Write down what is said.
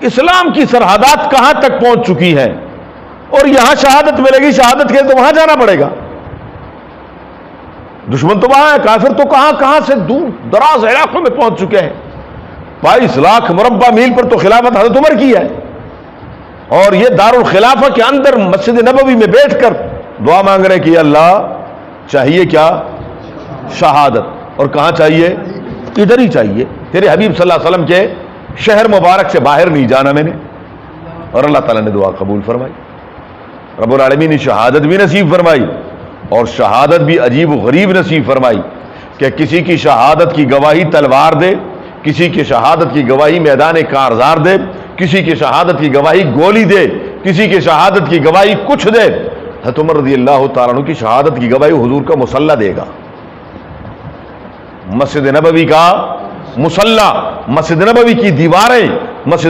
اسلام کی سرحدات کہاں تک پہنچ چکی ہیں، اور یہاں شہادت ملے گی، شہادت کے تو وہاں جانا پڑے گا. دشمن تو وہاں ہے، کافر تو کہاں سے دور دراز علاقوں میں پہنچ چکے ہیں. 22 لاکھ مربع میل پر تو خلافت حضرت عمر کی ہے، اور یہ دارالخلافہ کے اندر مسجد نبوی میں بیٹھ کر دعا مانگ رہے کہ اللہ چاہیے کیا؟ شہادت. اور کہاں چاہیے؟ ادھر ہی چاہیے. تیرے حبیب صلی اللہ علیہ وسلم کے شہر مبارک سے باہر نہیں جانا میں نے. اور اللہ تعالیٰ نے دعا قبول فرمائی. رب العالمین نے شہادت بھی نصیب فرمائی، اور شہادت بھی عجیب و غریب نصیب فرمائی کہ کسی کی شہادت کی گواہی تلوار دے، کسی کی شہادت کی گواہی میدان کارزار دے، کسی کی شہادت کی گواہی گولی دے، کسی کی شہادت کی گواہی کچھ دے. حضرت عمر رضی اللہ تعالیٰ عنہ کی شہادت کی گواہی حضور کا مصلی دے گا. مسجد نبوی کا مصلی، مسجد نبوی کی دیواریں، مسجد